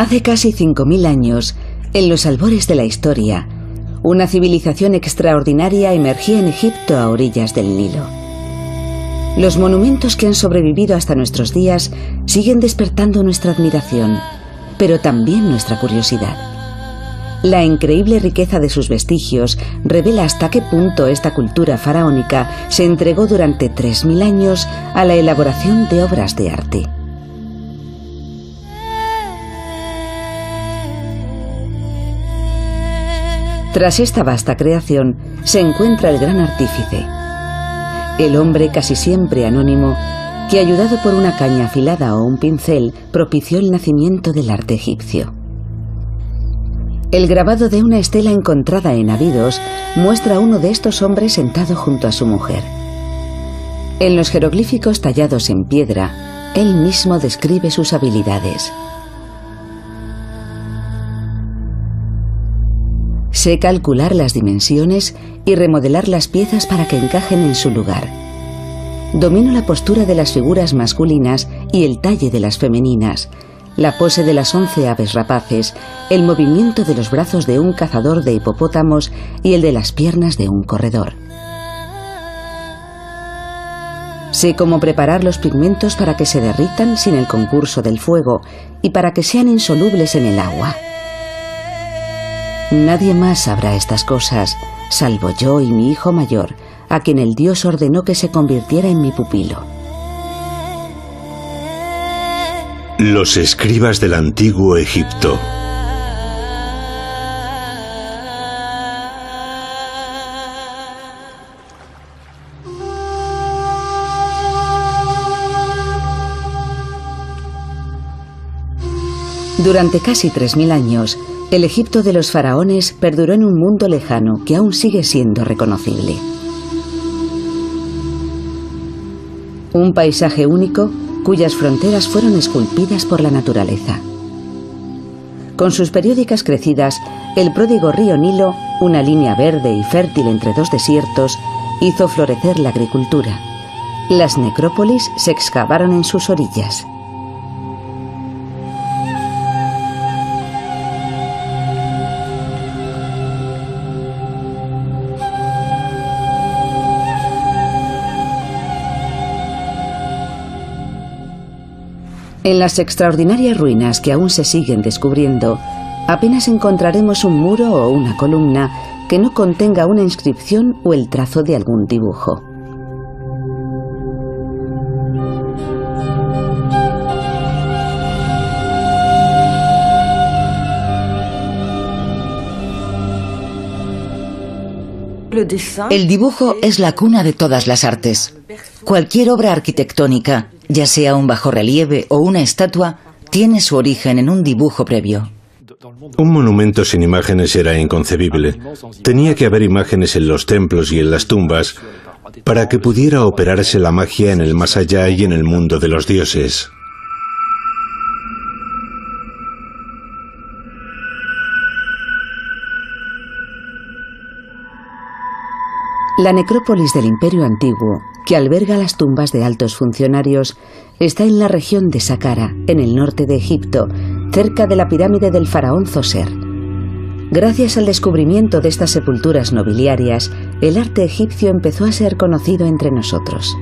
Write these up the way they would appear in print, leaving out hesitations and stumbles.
Hace casi 5000 años, en los albores de la historia, una civilización extraordinaria emergía en Egipto a orillas del Nilo. Los monumentos que han sobrevivido hasta nuestros días siguen despertando nuestra admiración, pero también nuestra curiosidad. La increíble riqueza de sus vestigios revela hasta qué punto esta cultura faraónica se entregó durante 3000 años a la elaboración de obras de arte. Tras esta vasta creación se encuentra el gran artífice, el hombre casi siempre anónimo que, ayudado por una caña afilada o un pincel, propició el nacimiento del arte egipcio. El grabado de una estela encontrada en Abidos muestra a uno de estos hombres sentado junto a su mujer. En los jeroglíficos tallados en piedra, él mismo describe sus habilidades. Sé calcular las dimensiones y remodelar las piezas para que encajen en su lugar. Domino la postura de las figuras masculinas y el talle de las femeninas, la pose de las 11 aves rapaces, el movimiento de los brazos de un cazador de hipopótamos y el de las piernas de un corredor. Sé cómo preparar los pigmentos para que se derritan sin el concurso del fuego y para que sean insolubles en el agua. Nadie más sabrá estas cosas, salvo yo y mi hijo mayor, a quien el Dios ordenó que se convirtiera en mi pupilo. Los escribas del antiguo Egipto. Durante casi 3000 años, el Egipto de los faraones perduró en un mundo lejano que aún sigue siendo reconocible. Un paisaje único cuyas fronteras fueron esculpidas por la naturaleza. Con sus periódicas crecidas, el pródigo río Nilo, una línea verde y fértil entre dos desiertos, hizo florecer la agricultura. Las necrópolis se excavaron en sus orillas. En las extraordinarias ruinas que aún se siguen descubriendo, apenas encontraremos un muro o una columna que no contenga una inscripción o el trazo de algún dibujo. El dibujo es la cuna de todas las artes. Cualquier obra arquitectónica, ya sea un bajorrelieve o una estatua, tiene su origen en un dibujo previo. Un monumento sin imágenes era inconcebible. Tenía que haber imágenes en los templos y en las tumbas para que pudiera operarse la magia en el más allá y en el mundo de los dioses. La necrópolis del Imperio Antiguo, que alberga las tumbas de altos funcionarios, está en la región de Saqqara, en el norte de Egipto, cerca de la pirámide del faraón Zoser. Gracias al descubrimiento de estas sepulturas nobiliarias, el arte egipcio empezó a ser conocido entre nosotros.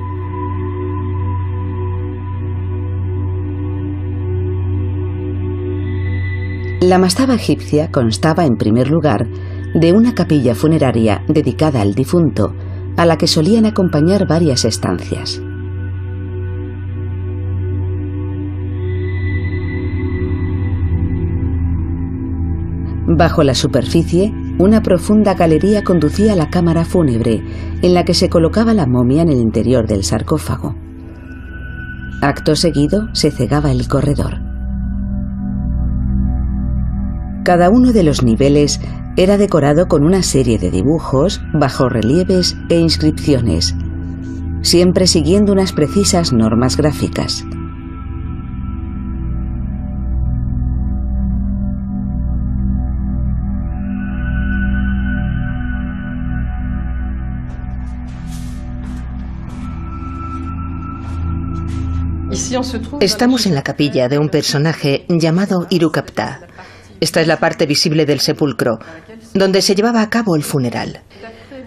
La mastaba egipcia constaba, en primer lugar, de una capilla funeraria dedicada al difunto, a la que solían acompañar varias estancias. Bajo la superficie, una profunda galería conducía a la cámara fúnebre, en la que se colocaba la momia en el interior del sarcófago. Acto seguido, se cegaba el corredor. Cada uno de los niveles era decorado con una serie de dibujos, bajorrelieves e inscripciones, siempre siguiendo unas precisas normas gráficas. Estamos en la capilla de un personaje llamado Hirucapta. Esta es la parte visible del sepulcro, donde se llevaba a cabo el funeral.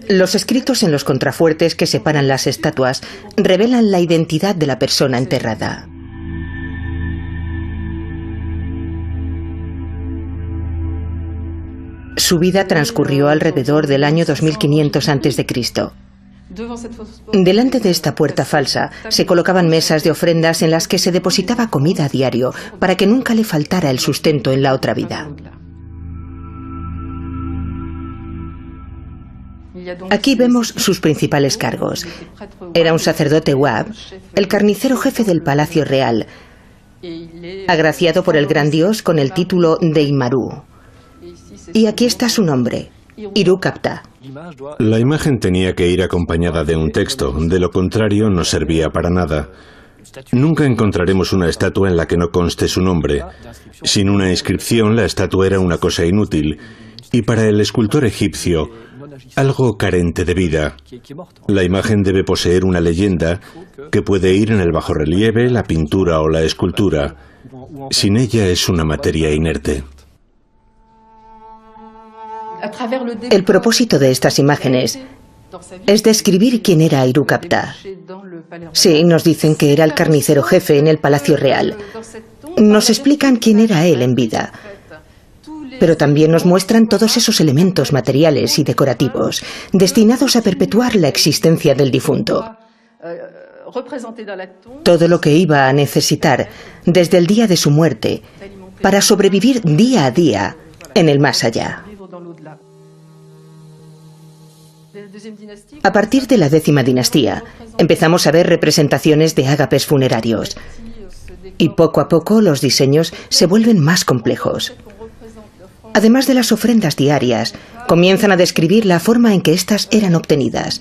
Los escritos en los contrafuertes que separan las estatuas revelan la identidad de la persona enterrada. Su vida transcurrió alrededor del año 2500 a.C. Delante de esta puerta falsa se colocaban mesas de ofrendas en las que se depositaba comida a diario para que nunca le faltara el sustento en la otra vida. Aquí vemos sus principales cargos. Era un sacerdote Wab, el carnicero jefe del palacio real, agraciado por el gran dios con el título de Imaru. Y aquí está su nombre, Hirucapta. La imagen tenía que ir acompañada de un texto, de lo contrario no servía para nada. Nunca encontraremos una estatua en la que no conste su nombre. Sin una inscripción, la estatua era una cosa inútil, y para el escultor egipcio, algo carente de vida. La imagen debe poseer una leyenda que puede ir en el bajorrelieve, la pintura o la escultura. Sin ella es una materia inerte. El propósito de estas imágenes es describir quién era Hirucapta. Sí, nos dicen que era el carnicero jefe en el palacio real. Nos explican quién era él en vida. Pero también nos muestran todos esos elementos materiales y decorativos destinados a perpetuar la existencia del difunto. Todo lo que iba a necesitar desde el día de su muerte para sobrevivir día a día en el más allá. A partir de la 10ª dinastía, empezamos a ver representaciones de ágapes funerarios. Y poco a poco los diseños se vuelven más complejos. Además de las ofrendas diarias, comienzan a describir la forma en que éstas eran obtenidas.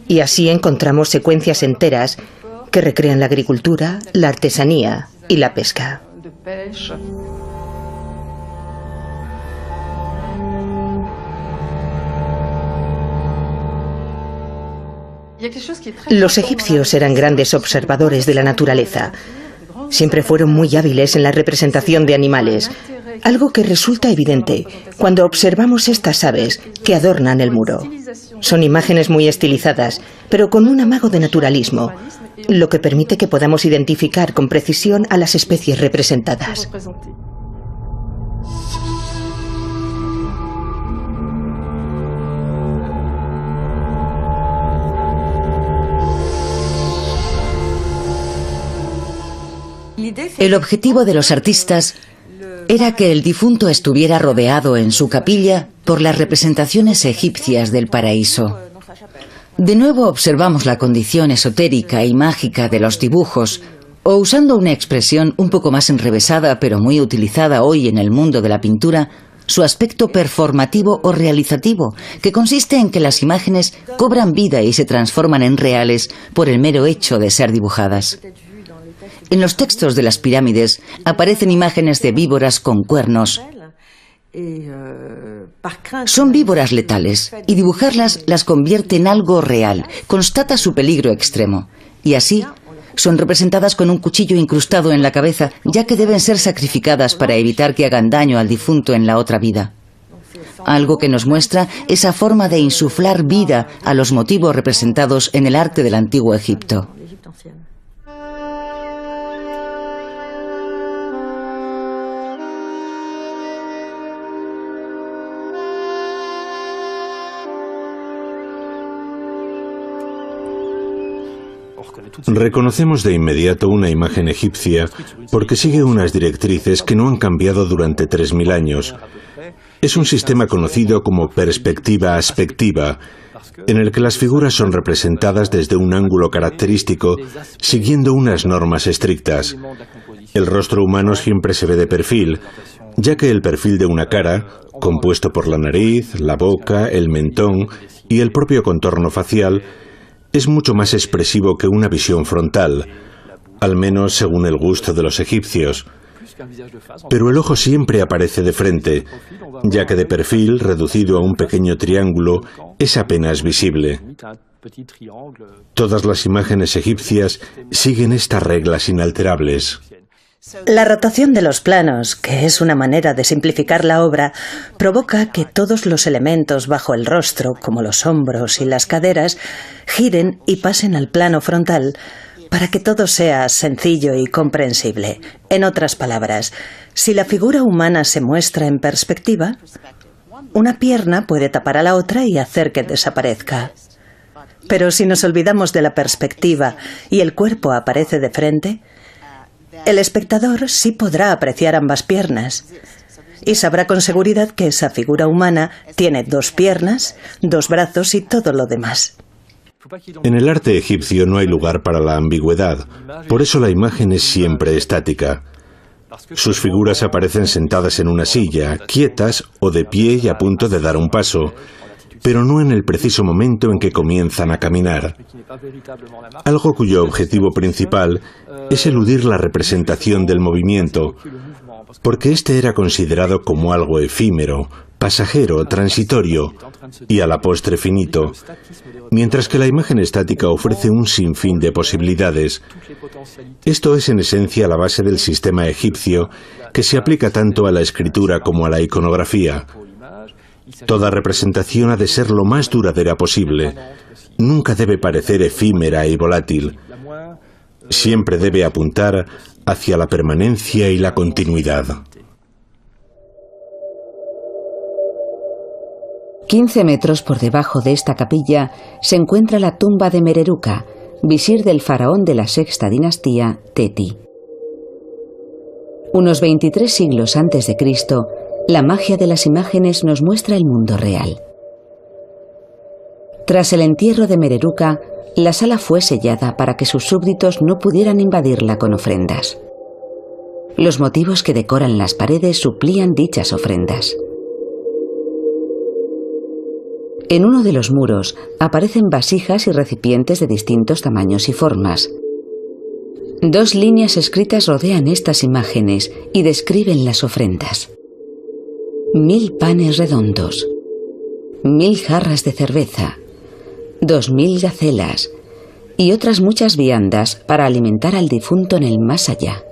Y así encontramos secuencias enteras que recrean la agricultura, la artesanía y la pesca. Los egipcios eran grandes observadores de la naturaleza. Siempre fueron muy hábiles en la representación de animales, algo que resulta evidente cuando observamos estas aves que adornan el muro. Son imágenes muy estilizadas, pero con un amago de naturalismo, lo que permite que podamos identificar con precisión a las especies representadas. El objetivo de los artistas era que el difunto estuviera rodeado en su capilla por las representaciones egipcias del paraíso. De nuevo observamos la condición esotérica y mágica de los dibujos, o usando una expresión un poco más enrevesada pero muy utilizada hoy en el mundo de la pintura, su aspecto performativo o realizativo, que consiste en que las imágenes cobran vida y se transforman en reales por el mero hecho de ser dibujadas. En los textos de las pirámides aparecen imágenes de víboras con cuernos. Son víboras letales y dibujarlas las convierte en algo real, constata su peligro extremo. Y así son representadas con un cuchillo incrustado en la cabeza, ya que deben ser sacrificadas para evitar que hagan daño al difunto en la otra vida. Algo que nos muestra esa forma de insuflar vida a los motivos representados en el arte del antiguo Egipto. Reconocemos de inmediato una imagen egipcia porque sigue unas directrices que no han cambiado durante 3000 años. Es un sistema conocido como perspectiva aspectiva, en el que las figuras son representadas desde un ángulo característico, siguiendo unas normas estrictas. El rostro humano siempre se ve de perfil, ya que el perfil de una cara, compuesto por la nariz, la boca, el mentón y el propio contorno facial, es mucho más expresivo que una visión frontal, al menos según el gusto de los egipcios. Pero el ojo siempre aparece de frente, ya que de perfil, reducido a un pequeño triángulo, es apenas visible. Todas las imágenes egipcias siguen estas reglas inalterables. La rotación de los planos, que es una manera de simplificar la obra, provoca que todos los elementos bajo el rostro, como los hombros y las caderas, giren y pasen al plano frontal para que todo sea sencillo y comprensible. En otras palabras, si la figura humana se muestra en perspectiva, una pierna puede tapar a la otra y hacer que desaparezca. Pero si nos olvidamos de la perspectiva y el cuerpo aparece de frente, el espectador sí podrá apreciar ambas piernas y sabrá con seguridad que esa figura humana tiene dos piernas, dos brazos y todo lo demás. En el arte egipcio no hay lugar para la ambigüedad, por eso la imagen es siempre estática. Sus figuras aparecen sentadas en una silla, quietas o de pie y a punto de dar un paso, pero no en el preciso momento en que comienzan a caminar. Algo cuyo objetivo principal es eludir la representación del movimiento, porque este era considerado como algo efímero, pasajero, transitorio y a la postre finito, mientras que la imagen estática ofrece un sinfín de posibilidades. Esto es en esencia la base del sistema egipcio, que se aplica tanto a la escritura como a la iconografía. Toda representación ha de ser lo más duradera posible. Nunca debe parecer efímera y volátil. Siempre debe apuntar hacia la permanencia y la continuidad. 15 metros por debajo de esta capilla se encuentra la tumba de Mereruca, visir del faraón de la sexta dinastía, Teti. Unos 23 siglos antes de Cristo, la magia de las imágenes nos muestra el mundo real. Tras el entierro de Mereruca, la sala fue sellada para que sus súbditos no pudieran invadirla con ofrendas. Los motivos que decoran las paredes suplían dichas ofrendas. En uno de los muros aparecen vasijas y recipientes de distintos tamaños y formas. 2 líneas escritas rodean estas imágenes y describen las ofrendas. 1000 panes redondos, 1000 jarras de cerveza, 2000 gacelas y otras muchas viandas para alimentar al difunto en el más allá.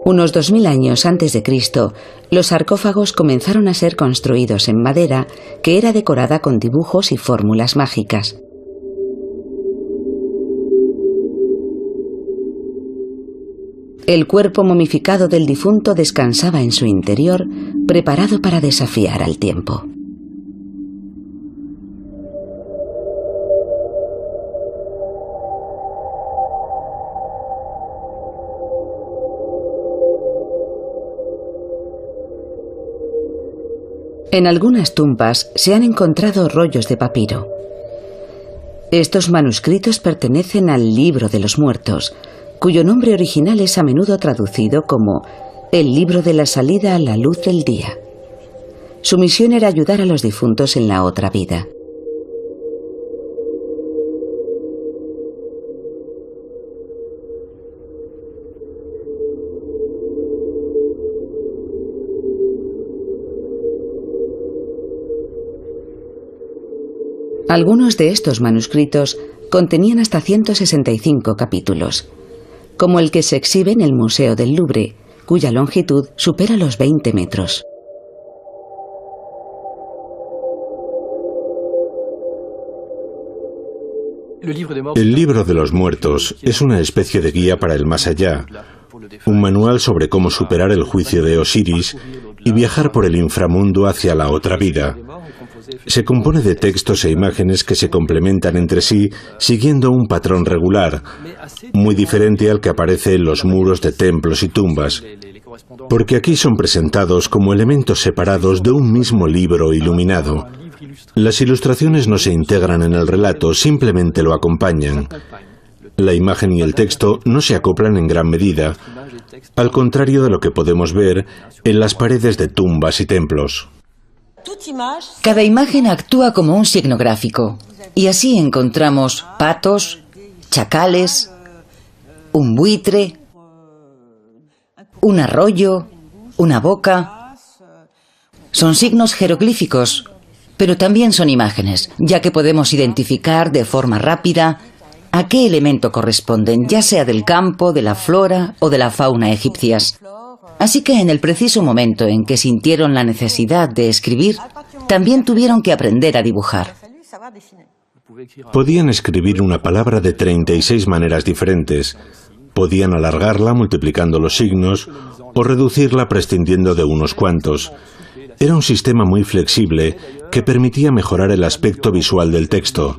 Unos 2000 años antes de Cristo, los sarcófagos comenzaron a ser construidos en madera que era decorada con dibujos y fórmulas mágicas. El cuerpo momificado del difunto descansaba en su interior, preparado para desafiar al tiempo. En algunas tumbas se han encontrado rollos de papiro. Estos manuscritos pertenecen al Libro de los Muertos, cuyo nombre original es a menudo traducido como el libro de la salida a la luz del día. Su misión era ayudar a los difuntos en la otra vida. Algunos de estos manuscritos contenían hasta 165 capítulos, como el que se exhibe en el Museo del Louvre, cuya longitud supera los 20 metros. El Libro de los Muertos es una especie de guía para el más allá, un manual sobre cómo superar el juicio de Osiris y viajar por el inframundo hacia la otra vida. Se compone de textos e imágenes que se complementan entre sí siguiendo un patrón regular, muy diferente al que aparece en los muros de templos y tumbas, porque aquí son presentados como elementos separados de un mismo libro iluminado. Las ilustraciones no se integran en el relato, simplemente lo acompañan. La imagen y el texto no se acoplan en gran medida, al contrario de lo que podemos ver en las paredes de tumbas y templos. Cada imagen actúa como un signo gráfico, y así encontramos patos, chacales, un buitre, un arroyo, una boca. Son signos jeroglíficos, Pero también son imágenes, ya que podemos identificar de forma rápida a qué elemento corresponden, ya sea del campo, de la flora o de la fauna egipcias. Así que en el preciso momento en que sintieron la necesidad de escribir, también tuvieron que aprender a dibujar. Podían escribir una palabra de 36 maneras diferentes. Podían alargarla multiplicando los signos o reducirla prescindiendo de unos cuantos. Era un sistema muy flexible que permitía mejorar el aspecto visual del texto.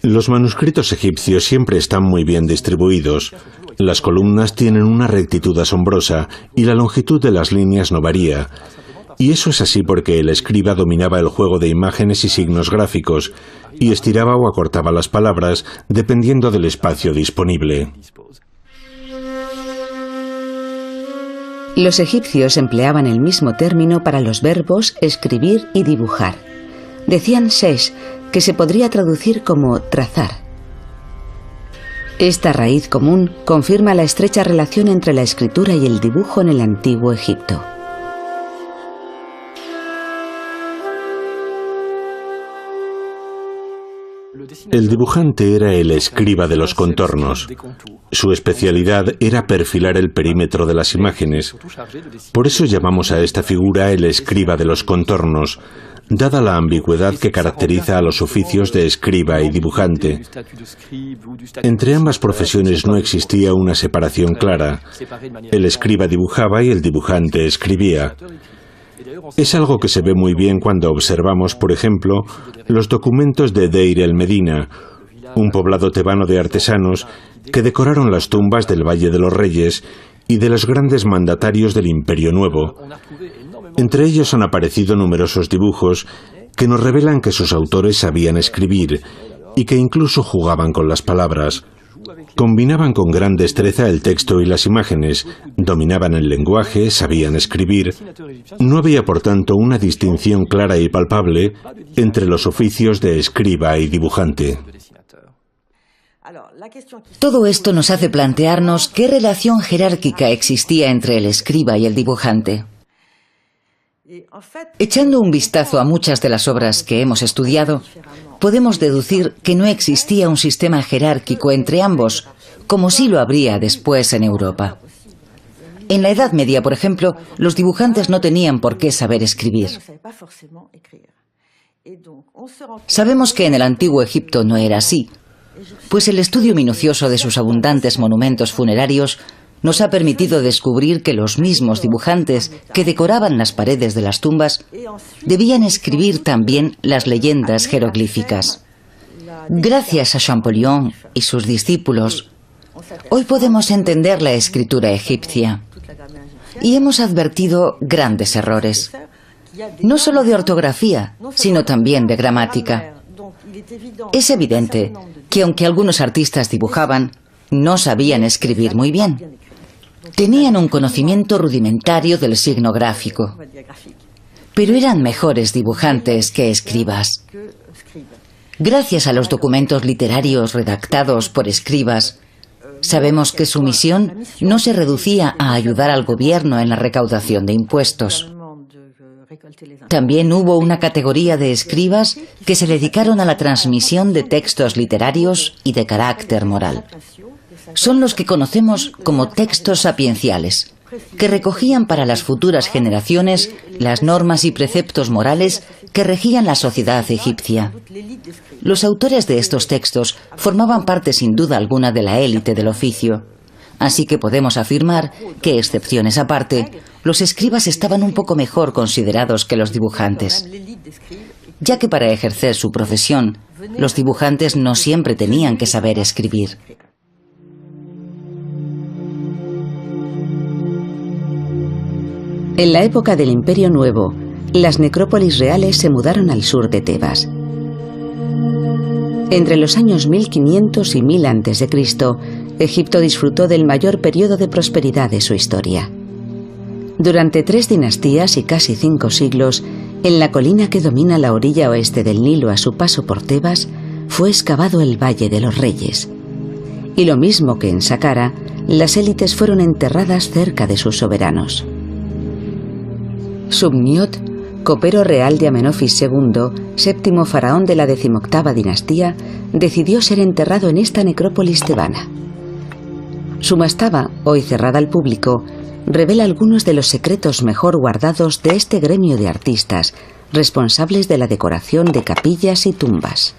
Los manuscritos egipcios siempre están muy bien distribuidos. Las columnas tienen una rectitud asombrosa y la longitud de las líneas no varía. Y eso es así porque el escriba dominaba el juego de imágenes y signos gráficos y estiraba o acortaba las palabras dependiendo del espacio disponible. Los egipcios empleaban el mismo término para los verbos escribir y dibujar. Decían shesh, que se podría traducir como trazar. Esta raíz común confirma la estrecha relación entre la escritura y el dibujo en el antiguo Egipto. El dibujante era el escriba de los contornos. Su especialidad era perfilar el perímetro de las imágenes. Por eso llamamos a esta figura el escriba de los contornos, dada la ambigüedad que caracteriza a los oficios de escriba y dibujante. Entre ambas profesiones no existía una separación clara. El escriba dibujaba y el dibujante escribía. Es algo que se ve muy bien cuando observamos, por ejemplo, los documentos de Deir el-Medina, un poblado tebano de artesanos que decoraron las tumbas del Valle de los Reyes y de los grandes mandatarios del Imperio Nuevo. Entre ellos han aparecido numerosos dibujos que nos revelan que sus autores sabían escribir y que incluso jugaban con las palabras. Combinaban con gran destreza el texto y las imágenes, dominaban el lenguaje, sabían escribir. No había, por tanto, una distinción clara y palpable entre los oficios de escriba y dibujante. Todo esto nos hace plantearnos qué relación jerárquica existía entre el escriba y el dibujante. Echando un vistazo a muchas de las obras que hemos estudiado, podemos deducir que no existía un sistema jerárquico entre ambos, como sí lo habría después en Europa. En la Edad Media, por ejemplo, los dibujantes no tenían por qué saber escribir. Sabemos que en el antiguo Egipto no era así, pues el estudio minucioso de sus abundantes monumentos funerarios nos ha permitido descubrir que los mismos dibujantes que decoraban las paredes de las tumbas debían escribir también las leyendas jeroglíficas. Gracias a Champollion y sus discípulos, hoy podemos entender la escritura egipcia y hemos advertido grandes errores, no solo de ortografía, sino también de gramática. Es evidente que aunque algunos artistas dibujaban, no sabían escribir muy bien. Tenían un conocimiento rudimentario del signo gráfico, pero eran mejores dibujantes que escribas. Gracias a los documentos literarios redactados por escribas, sabemos que su misión no se reducía a ayudar al gobierno en la recaudación de impuestos. También hubo una categoría de escribas que se dedicaron a la transmisión de textos literarios y de carácter moral. Son los que conocemos como textos sapienciales, que recogían para las futuras generaciones las normas y preceptos morales que regían la sociedad egipcia. Los autores de estos textos formaban parte sin duda alguna de la élite del oficio, así que podemos afirmar que, excepciones aparte, los escribas estaban un poco mejor considerados que los dibujantes, ya que para ejercer su profesión, los dibujantes no siempre tenían que saber escribir. En la época del Imperio Nuevo, las necrópolis reales se mudaron al sur de Tebas. Entre los años 1500 y 1000 a.C., Egipto disfrutó del mayor periodo de prosperidad de su historia. Durante 3 dinastías y casi 5 siglos, en la colina que domina la orilla oeste del Nilo a su paso por Tebas, fue excavado el Valle de los Reyes. Y lo mismo que en Saqqara, las élites fueron enterradas cerca de sus soberanos. Subniot copero real de Amenofis II, séptimo faraón de la 18ª dinastía, decidió ser enterrado en esta necrópolis tebana. Su mastaba, hoy cerrada al público, revela algunos de los secretos mejor guardados de este gremio de artistas, responsables de la decoración de capillas y tumbas.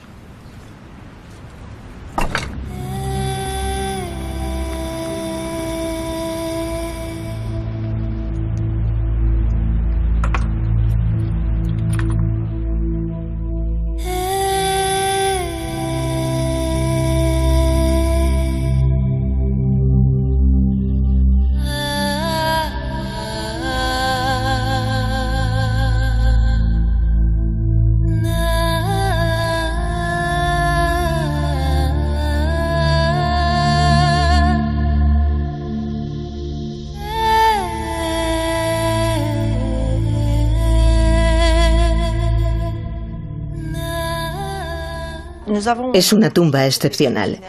Es una tumba excepcional.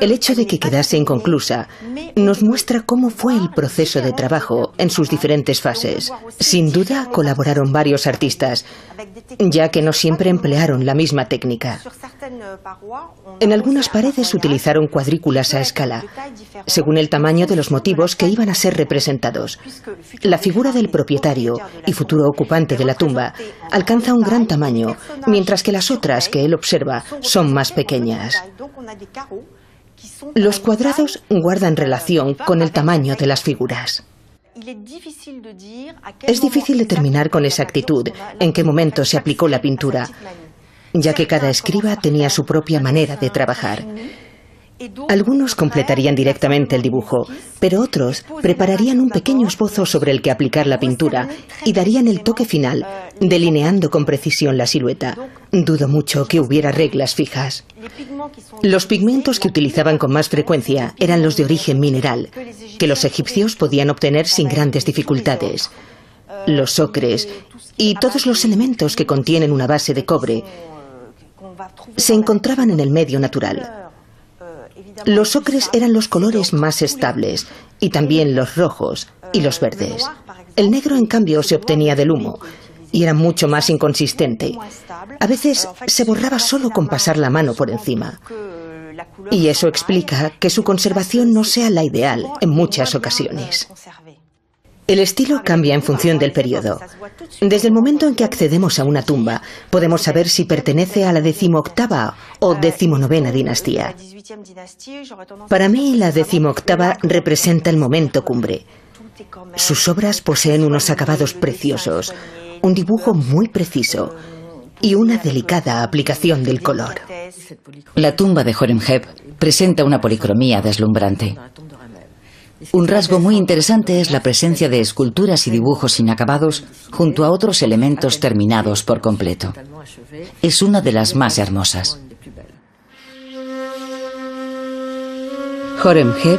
El hecho de que quedase inconclusa nos muestra cómo fue el proceso de trabajo en sus diferentes fases. Sin duda colaboraron varios artistas, ya que no siempre emplearon la misma técnica. En algunas paredes utilizaron cuadrículas a escala, según el tamaño de los motivos que iban a ser representados. La figura del propietario y futuro ocupante de la tumba alcanza un gran tamaño, mientras que las otras que él observa son más pequeñas. Los cuadrados guardan relación con el tamaño de las figuras. Es difícil determinar con exactitud en qué momento se aplicó la pintura, ya que cada escriba tenía su propia manera de trabajar. Algunos completarían directamente el dibujo, pero otros prepararían un pequeño esbozo sobre el que aplicar la pintura y darían el toque final, delineando con precisión la silueta. Dudo mucho que hubiera reglas fijas. Los pigmentos que utilizaban con más frecuencia eran los de origen mineral, que los egipcios podían obtener sin grandes dificultades. Los ocres y todos los elementos que contienen una base de cobre se encontraban en el medio natural. Los ocres eran los colores más estables, y también los rojos y los verdes. El negro, en cambio, se obtenía del humo, y era mucho más inconsistente. A veces se borraba solo con pasar la mano por encima. Y eso explica que su conservación no sea la ideal en muchas ocasiones. El estilo cambia en función del periodo. Desde el momento en que accedemos a una tumba, podemos saber si pertenece a la 18ª o 19ª dinastía. Para mí, la 18ª representa el momento cumbre. Sus obras poseen unos acabados preciosos, un dibujo muy preciso y una delicada aplicación del color. La tumba de Horemheb presenta una policromía deslumbrante. Un rasgo muy interesante es la presencia de esculturas y dibujos inacabados junto a otros elementos terminados por completo. Es una de las más hermosas. Horemheb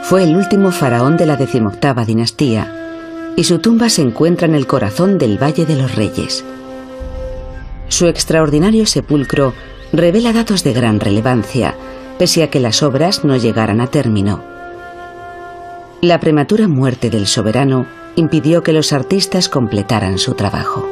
fue el último faraón de la 18ª dinastía y su tumba se encuentra en el corazón del Valle de los Reyes. Su extraordinario sepulcro revela datos de gran relevancia, pese a que las obras no llegaran a término. La prematura muerte del soberano impidió que los artistas completaran su trabajo.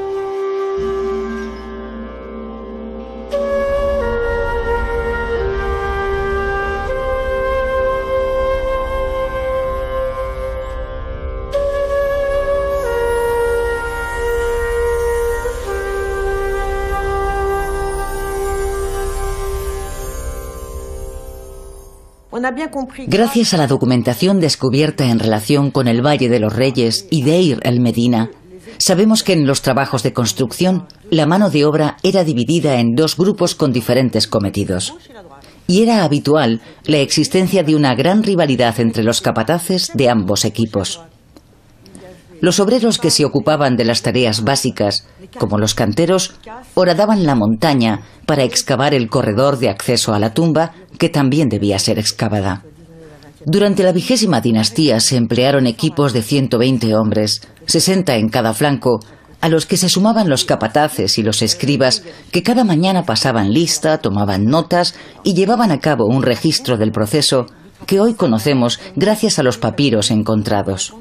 Gracias a la documentación descubierta en relación con el Valle de los Reyes y Deir el-Medina, sabemos que en los trabajos de construcción la mano de obra era dividida en dos grupos con diferentes cometidos. Y era habitual la existencia de una gran rivalidad entre los capataces de ambos equipos. Los obreros que se ocupaban de las tareas básicas, como los canteros, horadaban la montaña para excavar el corredor de acceso a la tumba, que también debía ser excavada. Durante la 20ª dinastía se emplearon equipos de 120 hombres, 60 en cada flanco, a los que se sumaban los capataces y los escribas, que cada mañana pasaban lista, tomaban notas y llevaban a cabo un registro del proceso que hoy conocemos gracias a los papiros encontrados.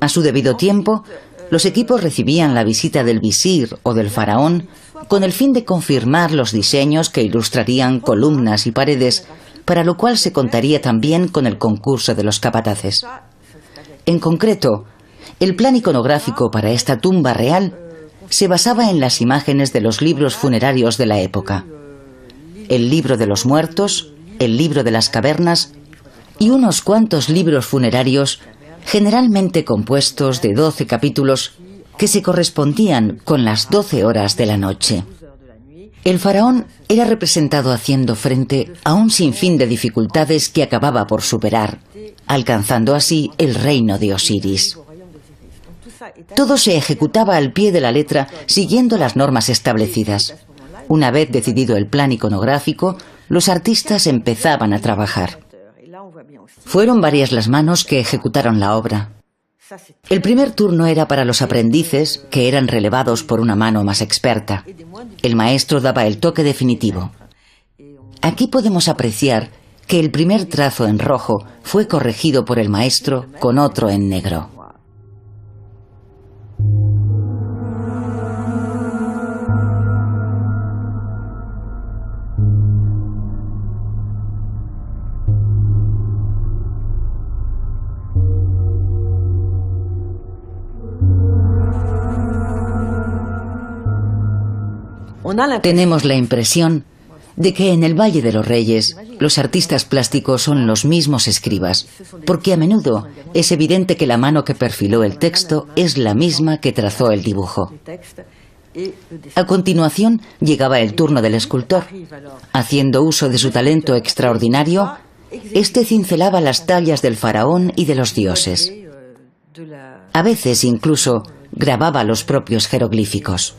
A su debido tiempo, los equipos recibían la visita del visir o del faraón con el fin de confirmar los diseños que ilustrarían columnas y paredes, para lo cual se contaría también con el concurso de los capataces. En concreto, el plan iconográfico para esta tumba real se basaba en las imágenes de los libros funerarios de la época: el libro de los muertos, el libro de las cavernas y unos cuantos libros funerarios, generalmente compuestos de 12 capítulos que se correspondían con las 12 horas de la noche. El faraón era representado haciendo frente a un sinfín de dificultades que acababa por superar, alcanzando así el reino de Osiris. Todo se ejecutaba al pie de la letra, siguiendo las normas establecidas. Una vez decidido el plan iconográfico, los artistas empezaban a trabajar. Fueron varias las manos que ejecutaron la obra. El primer turno era para los aprendices, que eran relevados por una mano más experta. El maestro daba el toque definitivo. Aquí podemos apreciar que el primer trazo en rojo fue corregido por el maestro con otro en negro. Tenemos la impresión de que en el Valle de los Reyes los artistas plásticos son los mismos escribas, porque a menudo es evidente que la mano que perfiló el texto es la misma que trazó el dibujo. A continuación llegaba el turno del escultor. Haciendo uso de su talento extraordinario, este cincelaba las tallas del faraón y de los dioses. A veces incluso grababa los propios jeroglíficos.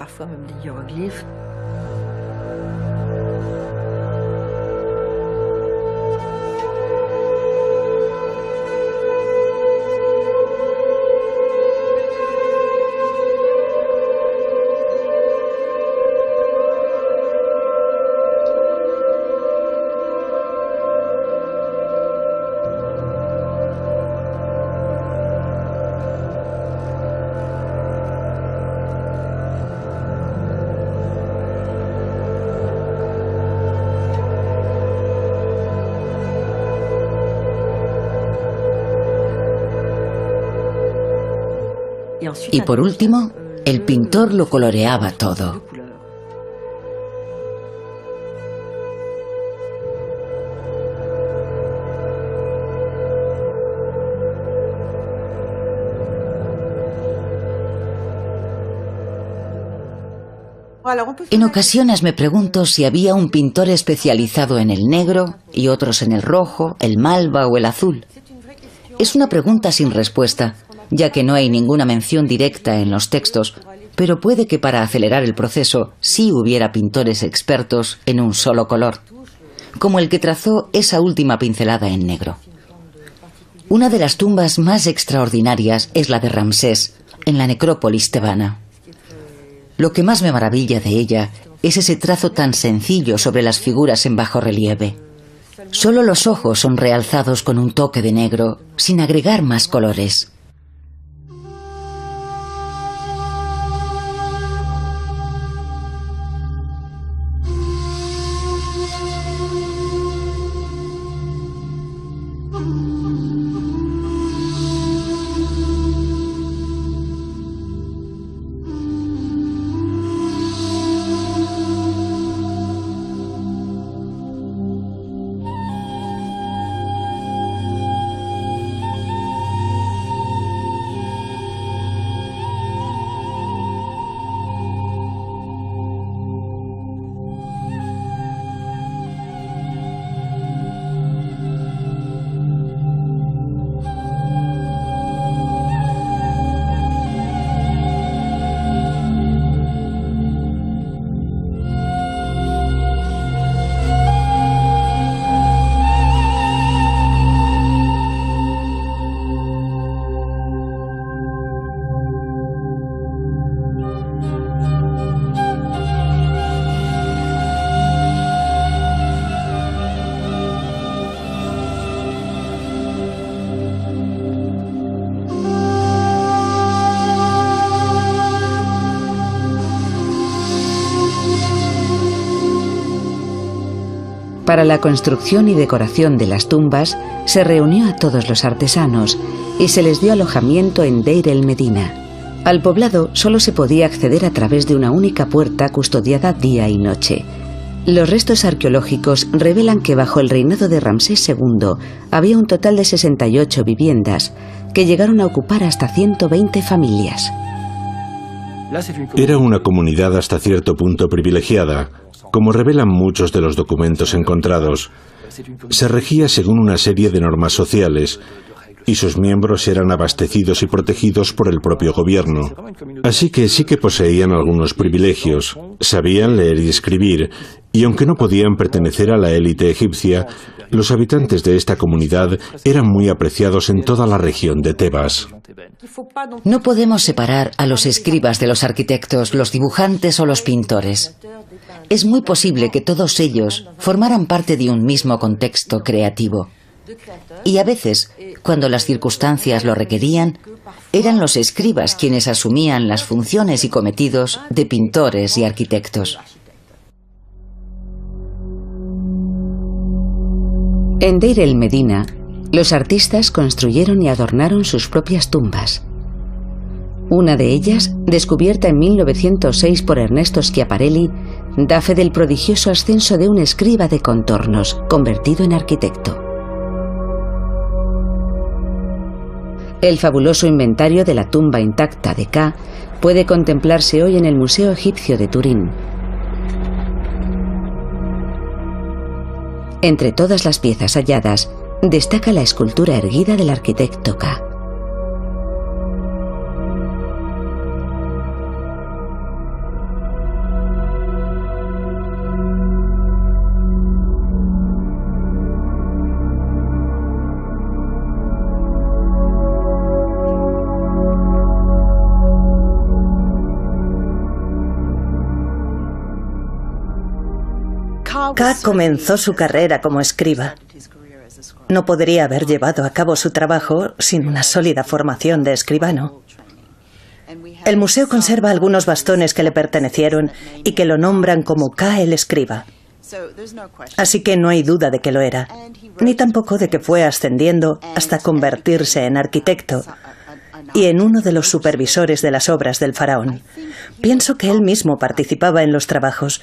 Y por último, el pintor lo coloreaba todo. En ocasiones me pregunto si había un pintor especializado en el negro y otros en el rojo, el malva o el azul. Es una pregunta sin respuesta, ya que no hay ninguna mención directa en los textos, pero puede que para acelerar el proceso sí hubiera pintores expertos en un solo color, como el que trazó esa última pincelada en negro. Una de las tumbas más extraordinarias es la de Ramsés, en la necrópolis tebana. Lo que más me maravilla de ella es ese trazo tan sencillo sobre las figuras en bajo relieve. Solo los ojos son realzados con un toque de negro, sin agregar más colores. Para la construcción y decoración de las tumbas se reunió a todos los artesanos y se les dio alojamiento en Deir el Medina. Al poblado solo se podía acceder a través de una única puerta custodiada día y noche. Los restos arqueológicos revelan que bajo el reinado de Ramsés II había un total de 68 viviendas que llegaron a ocupar hasta 120 familias. Era una comunidad hasta cierto punto privilegiada, como revelan muchos de los documentos encontrados. Se regía según una serie de normas sociales y sus miembros eran abastecidos y protegidos por el propio gobierno. Así que sí que poseían algunos privilegios, sabían leer y escribir, y aunque no podían pertenecer a la élite egipcia, los habitantes de esta comunidad eran muy apreciados en toda la región de Tebas. No podemos separar a los escribas de los arquitectos, los dibujantes o los pintores. Es muy posible que todos ellos formaran parte de un mismo contexto creativo. Y a veces, cuando las circunstancias lo requerían, eran los escribas quienes asumían las funciones y cometidos de pintores y arquitectos. En Deir el Medina, los artistas construyeron y adornaron sus propias tumbas. Una de ellas, descubierta en 1906 por Ernesto Schiaparelli, da fe del prodigioso ascenso de un escriba de contornos, convertido en arquitecto. El fabuloso inventario de la tumba intacta de Ka puede contemplarse hoy en el Museo Egipcio de Turín. Entre todas las piezas halladas, destaca la escultura erguida del arquitecto Ka. Ka comenzó su carrera como escriba. No podría haber llevado a cabo su trabajo sin una sólida formación de escribano. El museo conserva algunos bastones que le pertenecieron y que lo nombran como Ka el escriba. Así que no hay duda de que lo era, ni tampoco de que fue ascendiendo hasta convertirse en arquitecto y en uno de los supervisores de las obras del faraón. Pienso que él mismo participaba en los trabajos,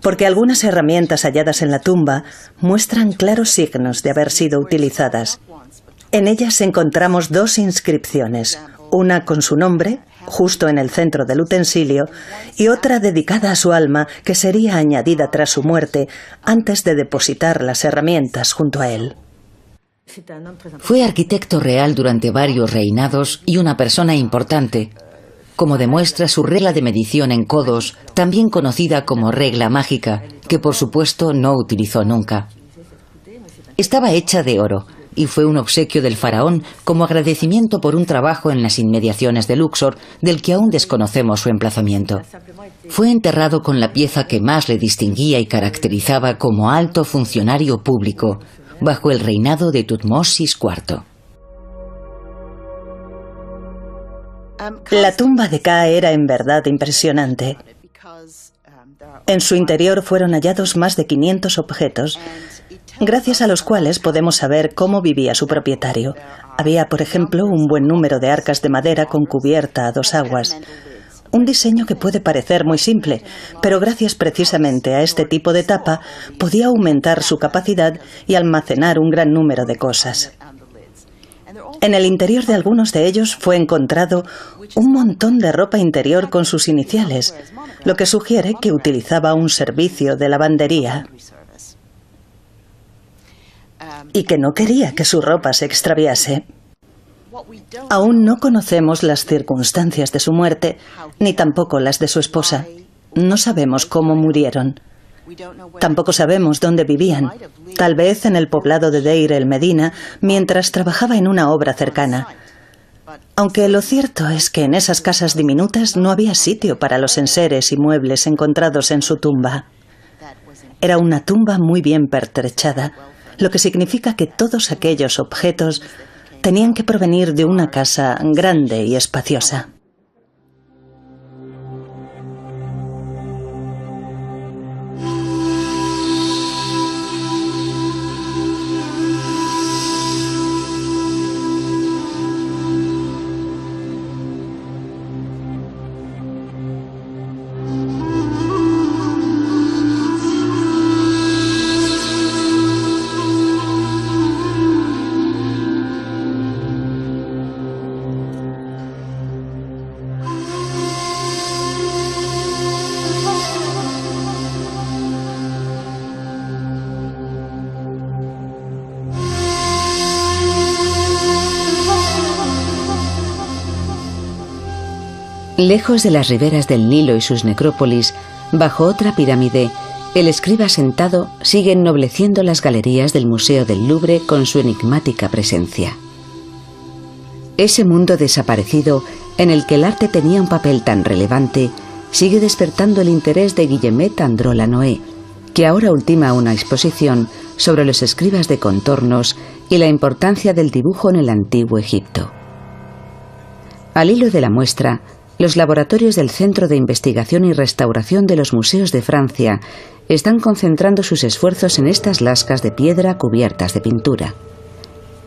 porque algunas herramientas halladas en la tumba muestran claros signos de haber sido utilizadas. En ellas encontramos dos inscripciones, una con su nombre, justo en el centro del utensilio, y otra dedicada a su alma, que sería añadida tras su muerte, antes de depositar las herramientas junto a él. Fue arquitecto real durante varios reinados y una persona importante, como demuestra su regla de medición en codos, también conocida como regla mágica, que por supuesto no utilizó nunca. Estaba hecha de oro y fue un obsequio del faraón como agradecimiento por un trabajo en las inmediaciones de Luxor, del que aún desconocemos su emplazamiento. Fue enterrado con la pieza que más le distinguía y caracterizaba como alto funcionario público, bajo el reinado de Tutmosis IV. La tumba de Ka era en verdad impresionante. En su interior fueron hallados más de 500 objetos, gracias a los cuales podemos saber cómo vivía su propietario. Había, por ejemplo, un buen número de arcas de madera con cubierta a dos aguas. Un diseño que puede parecer muy simple, pero gracias precisamente a este tipo de tapa podía aumentar su capacidad y almacenar un gran número de cosas. En el interior de algunos de ellos fue encontrado un montón de ropa interior con sus iniciales, lo que sugiere que utilizaba un servicio de lavandería y que no quería que su ropa se extraviase. Aún no conocemos las circunstancias de su muerte, ni tampoco las de su esposa. No sabemos cómo murieron. Tampoco sabemos dónde vivían. Tal vez en el poblado de Deir el Medina, mientras trabajaba en una obra cercana. Aunque lo cierto es que en esas casas diminutas no había sitio para los enseres y muebles encontrados en su tumba. Era una tumba muy bien pertrechada, lo que significa que todos aquellos objetos tenían que provenir de una casa grande y espaciosa. Lejos de las riberas del Nilo y sus necrópolis, bajo otra pirámide, el escriba sentado sigue ennobleciendo las galerías del Museo del Louvre con su enigmática presencia. Ese mundo desaparecido, en el que el arte tenía un papel tan relevante, sigue despertando el interés de Guillemet Andró-Lanoë, que ahora ultima una exposición sobre los escribas de contornos y la importancia del dibujo en el antiguo Egipto. Al hilo de la muestra, los laboratorios del Centro de Investigación y Restauración de los Museos de Francia están concentrando sus esfuerzos en estas lascas de piedra cubiertas de pintura.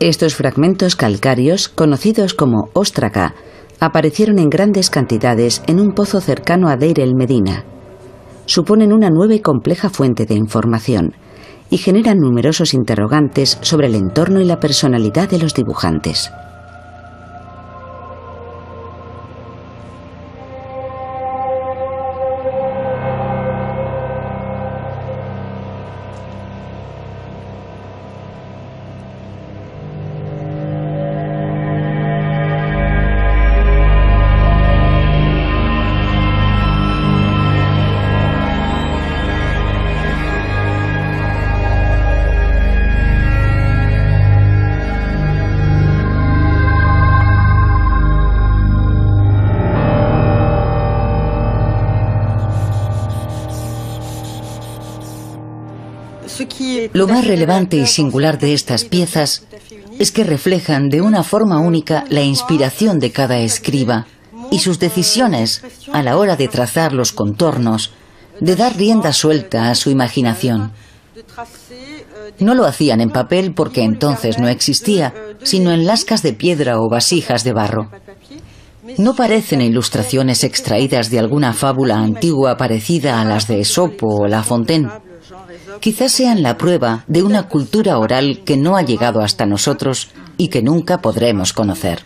Estos fragmentos calcáreos, conocidos como óstraca, aparecieron en grandes cantidades en un pozo cercano a Deir el Medina. Suponen una nueva y compleja fuente de información y generan numerosos interrogantes sobre el entorno y la personalidad de los dibujantes. Lo más relevante y singular de estas piezas es que reflejan de una forma única la inspiración de cada escriba y sus decisiones a la hora de trazar los contornos, de dar rienda suelta a su imaginación. No lo hacían en papel porque entonces no existía, sino en lascas de piedra o vasijas de barro. No parecen ilustraciones extraídas de alguna fábula antigua parecida a las de Esopo o La Fontaine. Quizás sean la prueba de una cultura oral que no ha llegado hasta nosotros y que nunca podremos conocer.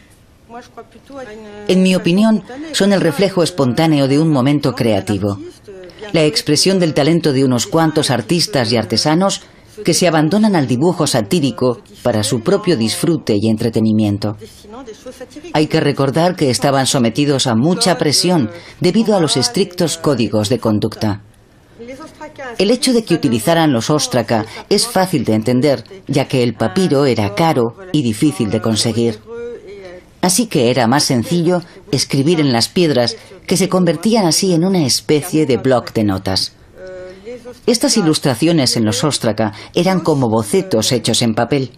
En mi opinión, son el reflejo espontáneo de un momento creativo, la expresión del talento de unos cuantos artistas y artesanos que se abandonan al dibujo satírico para su propio disfrute y entretenimiento. Hay que recordar que estaban sometidos a mucha presión debido a los estrictos códigos de conducta. El hecho de que utilizaran los óstraca es fácil de entender, ya que el papiro era caro y difícil de conseguir. Así que era más sencillo escribir en las piedras, que se convertían así en una especie de bloc de notas. Estas ilustraciones en los óstraca eran como bocetos hechos en papel,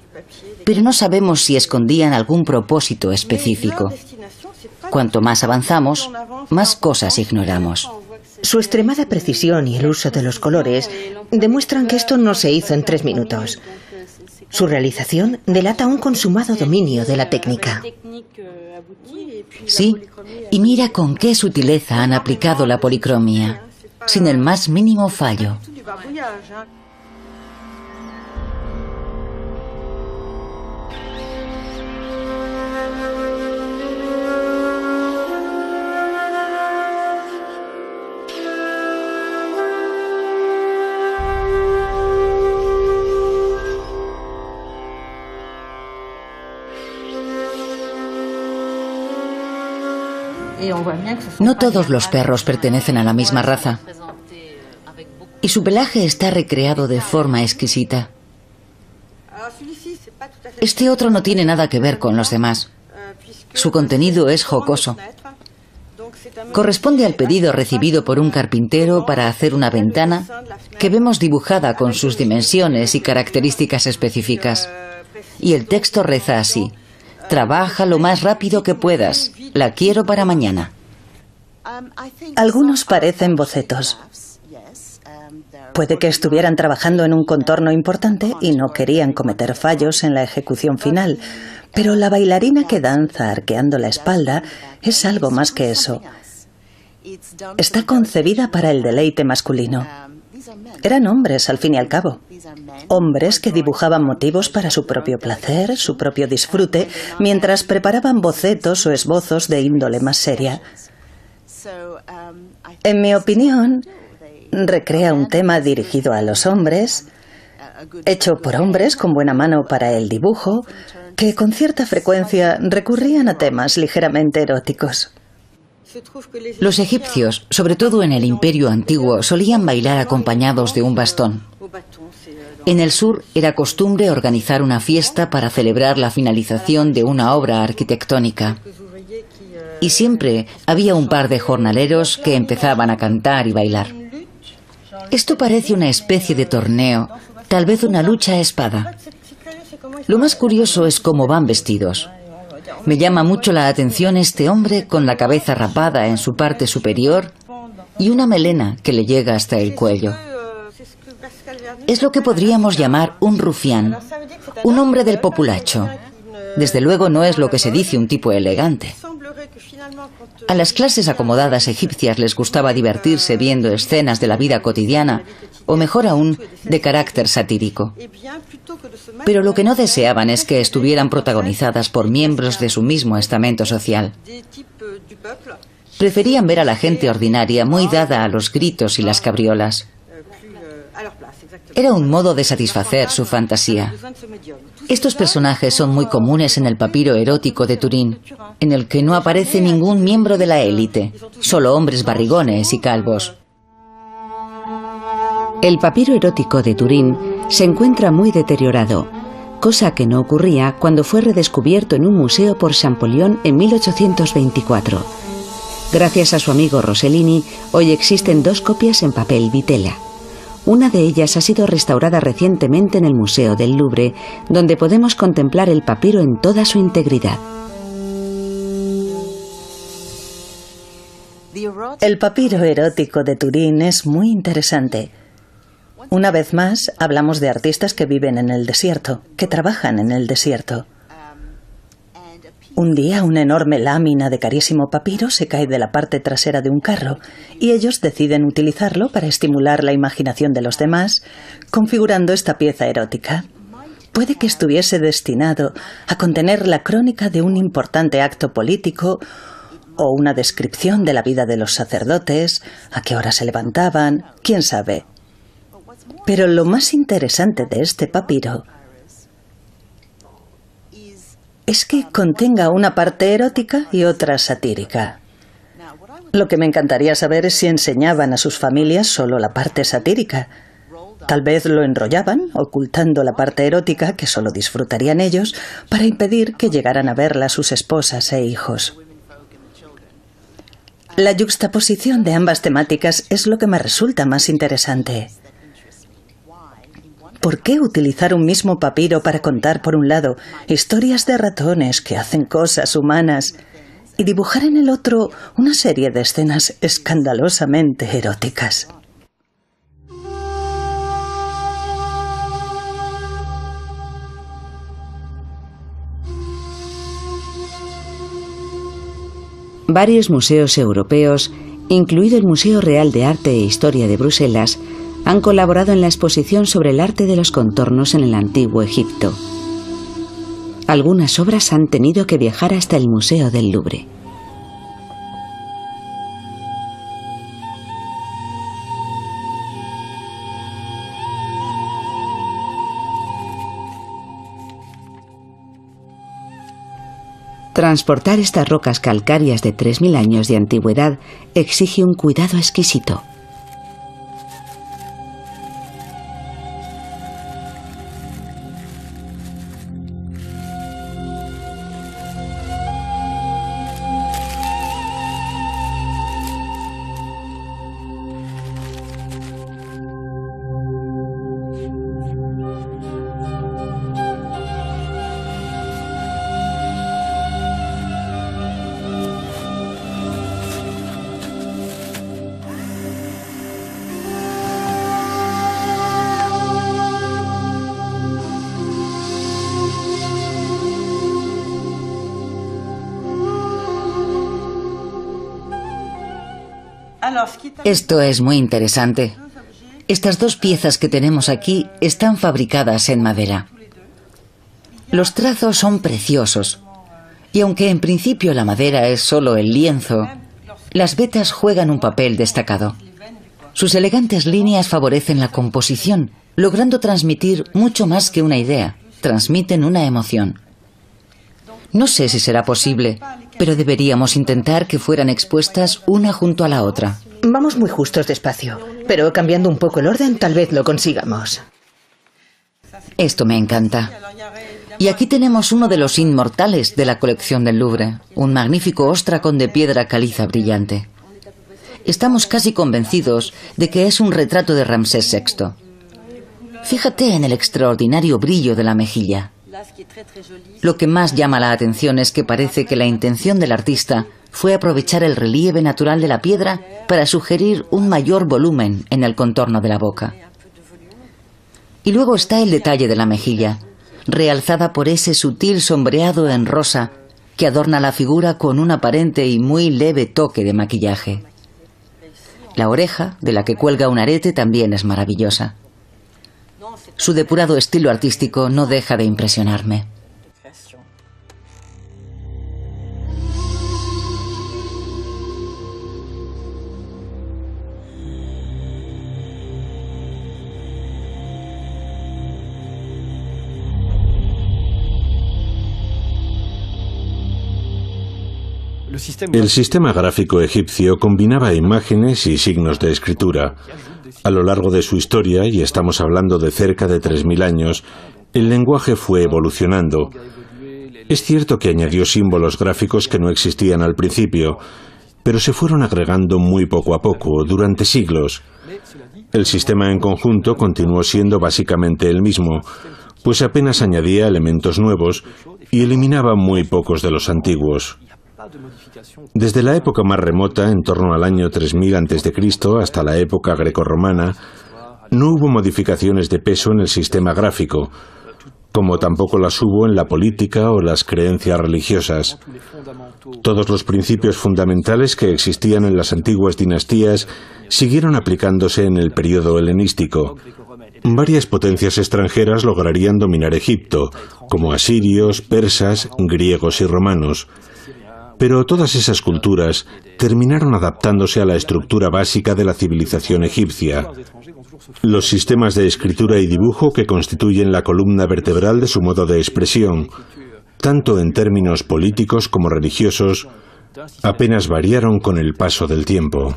pero no sabemos si escondían algún propósito específico. Cuanto más avanzamos, más cosas ignoramos. Su extremada precisión y el uso de los colores demuestran que esto no se hizo en 3 minutos. Su realización delata un consumado dominio de la técnica. Sí, y mira con qué sutileza han aplicado la policromía, sin el más mínimo fallo. No todos los perros pertenecen a la misma raza, y su pelaje está recreado de forma exquisita. Este otro no tiene nada que ver con los demás. Su contenido es jocoso. Corresponde al pedido recibido por un carpintero para hacer una ventana que vemos dibujada con sus dimensiones y características específicas. Y el texto reza así: trabaja lo más rápido que puedas, la quiero para mañana. Algunos parecen bocetos. Puede que estuvieran trabajando en un contorno importante y no querían cometer fallos en la ejecución final, pero la bailarina que danza arqueando la espalda es algo más que eso. Está concebida para el deleite masculino. Eran hombres, al fin y al cabo. Hombres que dibujaban motivos para su propio placer, su propio disfrute, mientras preparaban bocetos o esbozos de índole más seria. En mi opinión, recrea un tema dirigido a los hombres, hecho por hombres con buena mano para el dibujo, que con cierta frecuencia recurrían a temas ligeramente eróticos. Los egipcios, sobre todo en el Imperio Antiguo, solían bailar acompañados de un bastón. En el sur era costumbre organizar una fiesta para celebrar la finalización de una obra arquitectónica. Y siempre había un par de jornaleros que empezaban a cantar y bailar. Esto parece una especie de torneo, tal vez una lucha a espada. Lo más curioso es cómo van vestidos. Me llama mucho la atención este hombre con la cabeza rapada en su parte superior y una melena que le llega hasta el cuello. Es lo que podríamos llamar un rufián, un hombre del populacho. Desde luego no es lo que se dice un tipo elegante. A las clases acomodadas egipcias les gustaba divertirse viendo escenas de la vida cotidiana, o mejor aún, de carácter satírico. Pero lo que no deseaban es que estuvieran protagonizadas por miembros de su mismo estamento social. Preferían ver a la gente ordinaria muy dada a los gritos y las cabriolas. Era un modo de satisfacer su fantasía. Estos personajes son muy comunes en el papiro erótico de Turín, en el que no aparece ningún miembro de la élite, solo hombres barrigones y calvos. El papiro erótico de Turín se encuentra muy deteriorado, cosa que no ocurría cuando fue redescubierto en un museo por Champollion en 1824. Gracias a su amigo Rossellini, hoy existen 2 copias en papel vitela. Una de ellas ha sido restaurada recientemente en el Museo del Louvre, donde podemos contemplar el papiro en toda su integridad. El papiro erótico de Turín es muy interesante. Una vez más, hablamos de artistas que viven en el desierto, que trabajan en el desierto. Un día una enorme lámina de carísimo papiro se cae de la parte trasera de un carro y ellos deciden utilizarlo para estimular la imaginación de los demás, configurando esta pieza erótica. Puede que estuviese destinado a contener la crónica de un importante acto político o una descripción de la vida de los sacerdotes, a qué hora se levantaban, quién sabe. Pero lo más interesante de este papiro es que contenga una parte erótica y otra satírica. Lo que me encantaría saber es si enseñaban a sus familias solo la parte satírica. Tal vez lo enrollaban, ocultando la parte erótica que solo disfrutarían ellos, para impedir que llegaran a verla sus esposas e hijos. La yuxtaposición de ambas temáticas es lo que me resulta más interesante. ¿Por qué utilizar un mismo papiro para contar, por un lado, historias de ratones que hacen cosas humanas y dibujar en el otro una serie de escenas escandalosamente eróticas? Varios museos europeos, incluido el Museo Real de Arte e Historia de Bruselas, han colaborado en la exposición sobre el arte de los contornos en el Antiguo Egipto. Algunas obras han tenido que viajar hasta el Museo del Louvre. Transportar estas rocas calcáreas de 3000 años de antigüedad exige un cuidado exquisito. Esto es muy interesante. Estas 2 piezas que tenemos aquí están fabricadas en madera. Los trazos son preciosos. Y aunque en principio la madera es solo el lienzo, las vetas juegan un papel destacado. Sus elegantes líneas favorecen la composición, logrando transmitir mucho más que una idea. Transmiten una emoción. No sé si será posible, pero deberíamos intentar que fueran expuestas una junto a la otra. Vamos muy justos despacio, pero cambiando un poco el orden tal vez lo consigamos. Esto me encanta. Y aquí tenemos uno de los inmortales de la colección del Louvre, un magnífico ostracón de piedra caliza brillante. Estamos casi convencidos de que es un retrato de Ramsés VI. Fíjate en el extraordinario brillo de la mejilla. Lo que más llama la atención es que parece que la intención del artista fue aprovechar el relieve natural de la piedra para sugerir un mayor volumen en el contorno de la boca. Y luego está el detalle de la mejilla, realzada por ese sutil sombreado en rosa que adorna la figura con un aparente y muy leve toque de maquillaje. La oreja, de la que cuelga un arete, también es maravillosa. Su depurado estilo artístico no deja de impresionarme. El sistema gráfico egipcio combinaba imágenes y signos de escritura. A lo largo de su historia, y estamos hablando de cerca de 3000 años, el lenguaje fue evolucionando. Es cierto que añadió símbolos gráficos que no existían al principio, pero se fueron agregando muy poco a poco, durante siglos. El sistema en conjunto continuó siendo básicamente el mismo, pues apenas añadía elementos nuevos y eliminaba muy pocos de los antiguos. Desde la época más remota, en torno al año 3000 a.C., hasta la época grecorromana, no hubo modificaciones de peso en el sistema gráfico, como tampoco las hubo en la política o las creencias religiosas. Todos los principios fundamentales que existían en las antiguas dinastías siguieron aplicándose en el período helenístico. Varias potencias extranjeras lograrían dominar Egipto, como asirios, persas, griegos y romanos. Pero todas esas culturas terminaron adaptándose a la estructura básica de la civilización egipcia. Los sistemas de escritura y dibujo que constituyen la columna vertebral de su modo de expresión, tanto en términos políticos como religiosos, apenas variaron con el paso del tiempo.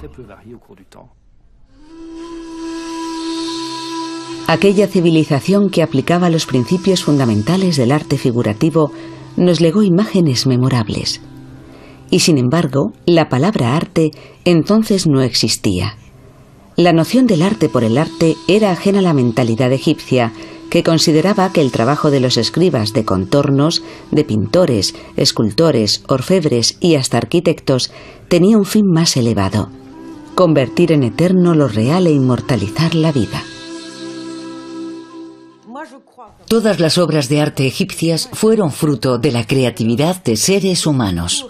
Aquella civilización que aplicaba los principios fundamentales del arte figurativo nos legó imágenes memorables. Y sin embargo, la palabra arte entonces no existía. La noción del arte por el arte era ajena a la mentalidad egipcia, que consideraba que el trabajo de los escribas de contornos, de pintores, escultores, orfebres y hasta arquitectos tenía un fin más elevado: convertir en eterno lo real e inmortalizar la vida. Todas las obras de arte egipcias fueron fruto de la creatividad de seres humanos.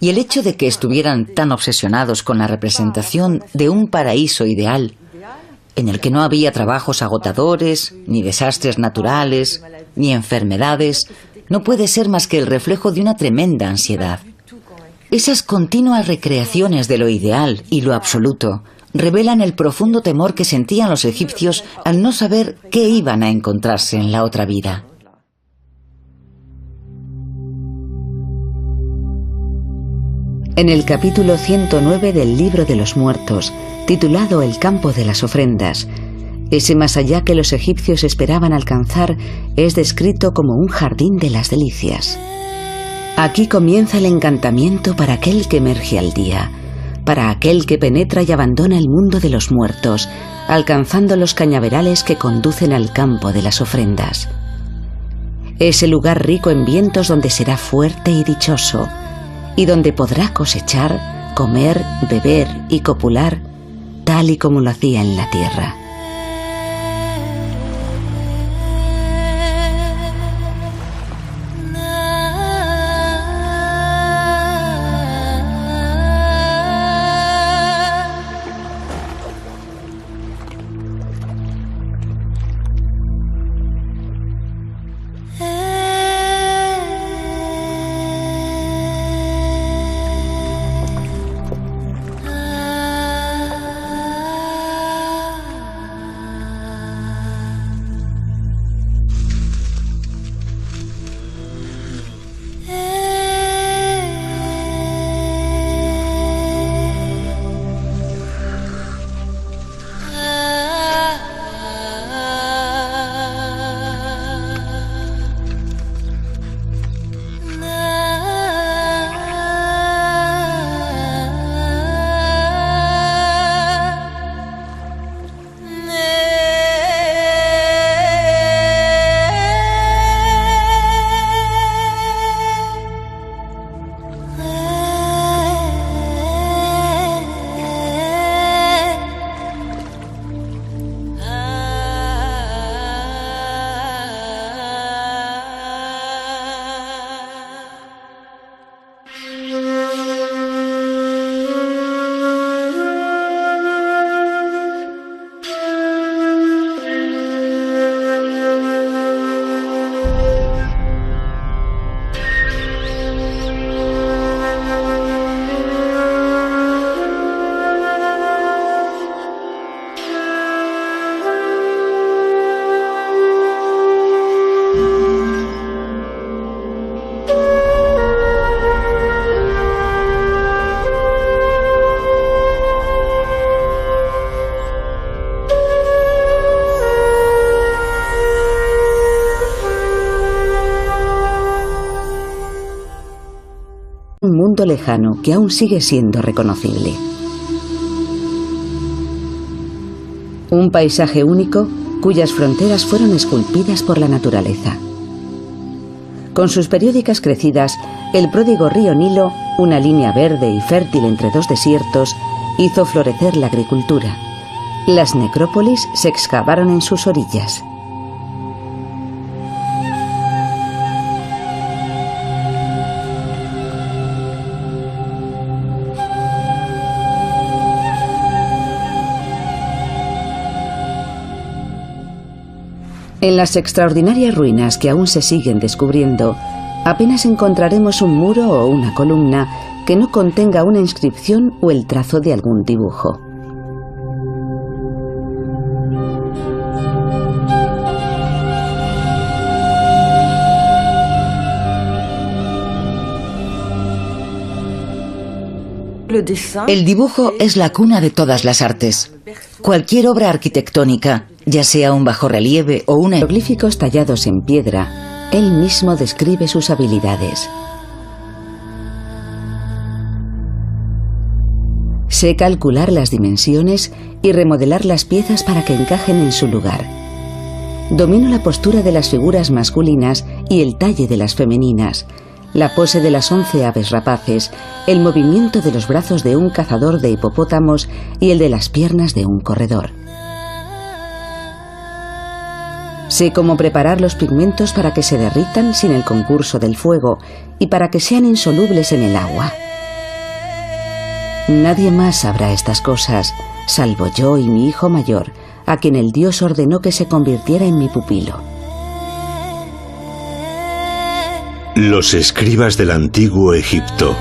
Y el hecho de que estuvieran tan obsesionados con la representación de un paraíso ideal, en el que no había trabajos agotadores, ni desastres naturales, ni enfermedades, no puede ser más que el reflejo de una tremenda ansiedad. Esas continuas recreaciones de lo ideal y lo absoluto revelan el profundo temor que sentían los egipcios al no saber qué iban a encontrarse en la otra vida. En el capítulo 109 del Libro de los Muertos, titulado El campo de las ofrendas, ese más allá que los egipcios esperaban alcanzar es descrito como un jardín de las delicias. Aquí comienza el encantamiento para aquel que emerge al día, para aquel que penetra y abandona el mundo de los muertos, alcanzando los cañaverales que conducen al campo de las ofrendas. Ese lugar rico en vientos donde será fuerte y dichoso, y donde podrá cosechar, comer, beber y copular, tal y como lo hacía en la tierra. lejano que aún sigue siendo reconocible. Un paisaje único cuyas fronteras fueron esculpidas por la naturaleza. Con sus periódicas crecidas, el pródigo río Nilo, una línea verde y fértil entre dos desiertos, hizo florecer la agricultura. Las necrópolis se excavaron en sus orillas. En las extraordinarias ruinas que aún se siguen descubriendo, apenas encontraremos un muro o una columna que no contenga una inscripción o el trazo de algún dibujo. El dibujo es la cuna de todas las artes. Cualquier obra arquitectónica, ya sea un bajorrelieve o una... Jeroglíficos tallados en piedra, él mismo describe sus habilidades. Sé calcular las dimensiones y remodelar las piezas para que encajen en su lugar. Domino la postura de las figuras masculinas y el talle de las femeninas, la pose de las 11 aves rapaces, el movimiento de los brazos de un cazador de hipopótamos y el de las piernas de un corredor. Sé cómo preparar los pigmentos para que se derritan sin el concurso del fuego y para que sean insolubles en el agua. Nadie más sabrá estas cosas, salvo yo y mi hijo mayor, a quien el Dios ordenó que se convirtiera en mi pupilo. Los escribas del antiguo Egipto.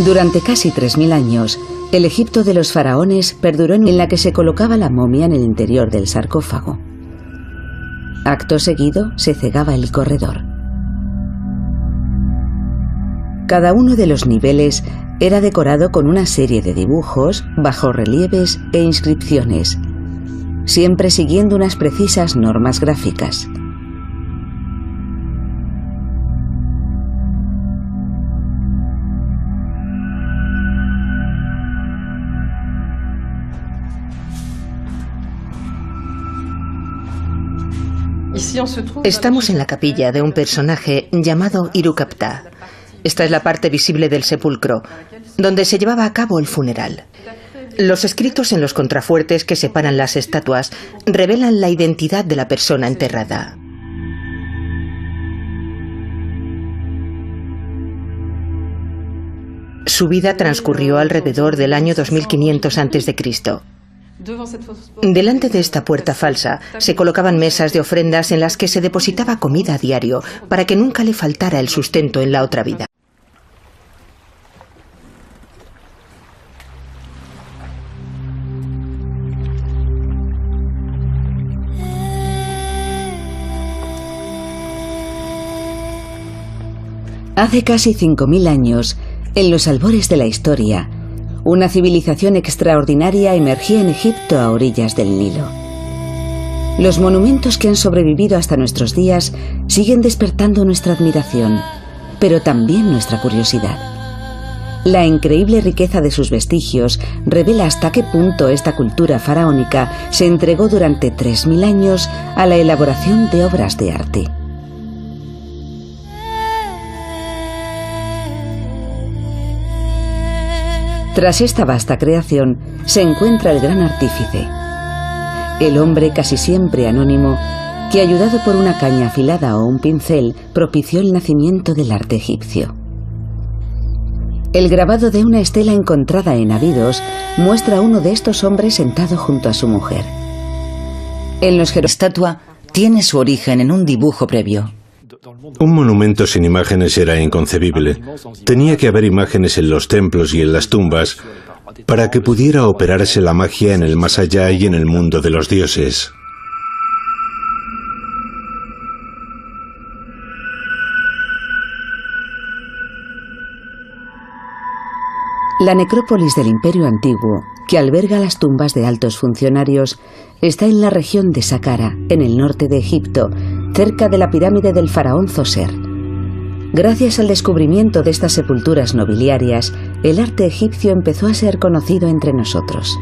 Durante casi 3000 años, el Egipto de los faraones perduró en la que se colocaba la momia en el interior del sarcófago. Acto seguido, se cegaba el corredor. Cada uno de los niveles era decorado con una serie de dibujos, bajorrelieves e inscripciones, siempre siguiendo unas precisas normas gráficas. Estamos en la capilla de un personaje llamado Irukapta. Esta es la parte visible del sepulcro, donde se llevaba a cabo el funeral. Los escritos en los contrafuertes que separan las estatuas revelan la identidad de la persona enterrada. Su vida transcurrió alrededor del año 2500 a.C. Delante de esta puerta falsa se colocaban mesas de ofrendas en las que se depositaba comida a diario para que nunca le faltara el sustento en la otra vida. Hace casi 5000 años, en los albores de la historia, una civilización extraordinaria emergía en Egipto a orillas del Nilo. Los monumentos que han sobrevivido hasta nuestros días siguen despertando nuestra admiración, pero también nuestra curiosidad. La increíble riqueza de sus vestigios revela hasta qué punto esta cultura faraónica se entregó durante 3000 años a la elaboración de obras de arte. Tras esta vasta creación se encuentra el gran artífice, el hombre casi siempre anónimo que, ayudado por una caña afilada o un pincel, propició el nacimiento del arte egipcio. El grabado de una estela encontrada en Abidos muestra a uno de estos hombres sentado junto a su mujer. En los La estatua tiene su origen en un dibujo previo. Un monumento sin imágenes era inconcebible. Tenía que haber imágenes en los templos y en las tumbas para que pudiera operarse la magia en el más allá y en el mundo de los dioses. La necrópolis del Imperio Antiguo, que alberga las tumbas de altos funcionarios, está en la región de Saqqara, en el norte de Egipto, cerca de la pirámide del faraón Zoser. Gracias al descubrimiento de estas sepulturas nobiliarias, el arte egipcio empezó a ser conocido entre nosotros.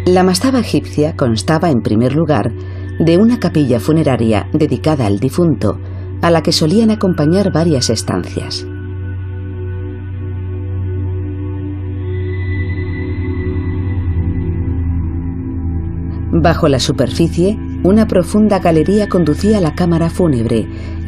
La mastaba egipcia constaba, en primer lugar, de una capilla funeraria dedicada al difunto, a la que solían acompañar varias estancias. Bajo la superficie, una profunda galería conducía a la cámara fúnebre,